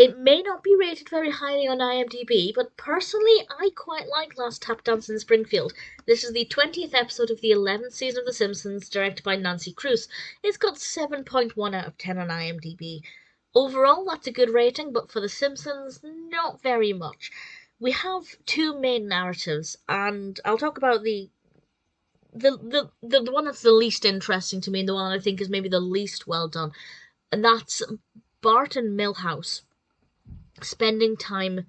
It may not be rated very highly on IMDb, but personally, I quite like Last Tap Dance in Springfield. This is the 20th episode of the 11th season of The Simpsons, directed by Kruse. It's got 7.1 out of 10 on IMDb. Overall, that's a good rating, but for The Simpsons, not very much. We have two main narratives, and I'll talk about the one that's the least interesting to me, and the one I think is maybe the least well done, and that's Bart and Milhouse spending time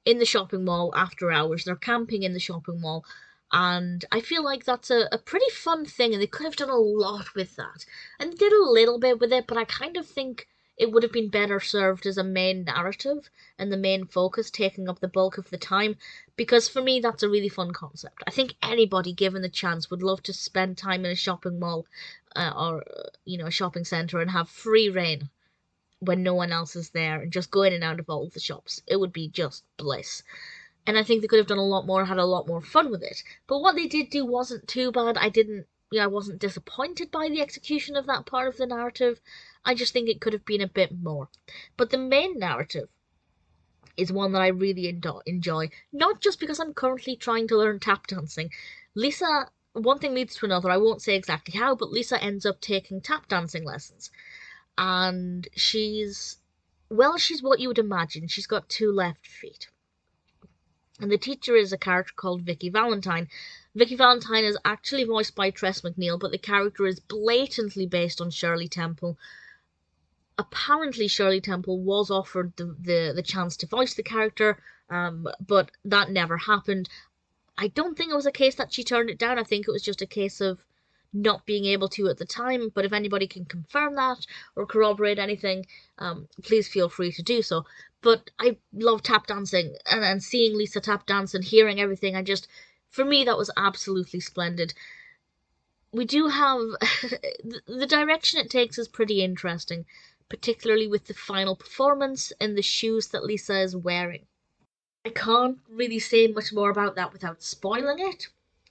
in the shopping mall after hours. They're camping in the shopping mall, and I feel like that's a pretty fun thing, and they could have done a lot with that. And they did a little bit with it, but I kind of think it would have been better served as a main narrative and the main focus taking up the bulk of the time, because for me that's a really fun concept. I think anybody given the chance would love to spend time in a shopping mall or a shopping centre and have free reign when no one else is there and just go in and out of all of the shops. It would be just bliss. And I think they could have done a lot more, had a lot more fun with it. But what they did do wasn't too bad. I wasn't disappointed by the execution of that part of the narrative. I just think it could have been a bit more. But the main narrative is one that I really enjoy. Not just because I'm currently trying to learn tap dancing. Lisa, one thing leads to another. I won't say exactly how, but Lisa ends up taking tap dancing lessons. And she's what you would imagine. She's got two left feet. And the teacher is a character called Vicki Valentine. Vicki Valentine is actually voiced by Tress MacNeille, but the character is blatantly based on Shirley Temple. Apparently Shirley Temple was offered the chance to voice the character, but that never happened. I don't think it was a case that she turned it down. I think it was just a case of not being able to at the time, but if anybody can confirm that or corroborate anything, please feel free to do so. But I love tap dancing, and seeing Lisa tap dance and hearing everything, for me that was absolutely splendid. We do have the direction it takes is pretty interesting, particularly with the final performance and the shoes that Lisa is wearing. I can't really say much more about that without spoiling it,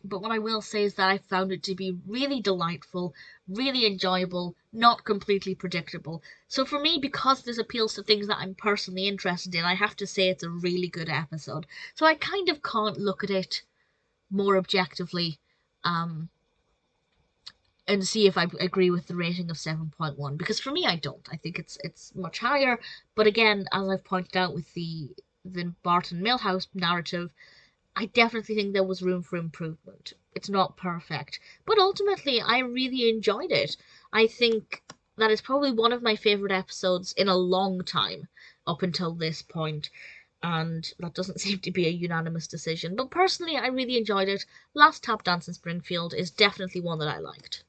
but what I will say is that I found it to be really delightful, really enjoyable, not completely predictable. So for me, because this appeals to things that I'm personally interested in, I have to say it's a really good episode. So I kind of can't look at it more objectively and see if I agree with the rating of 7.1, because for me I don't. I think it's much higher, but again, as I've pointed out with the Bart and Milhouse narrative, I definitely think there was room for improvement. It's not perfect, but ultimately I really enjoyed it. I think that is probably one of my favourite episodes in a long time up until this point, and that doesn't seem to be a unanimous decision. But personally, I really enjoyed it. Last Tap Dance in Springfield is definitely one that I liked.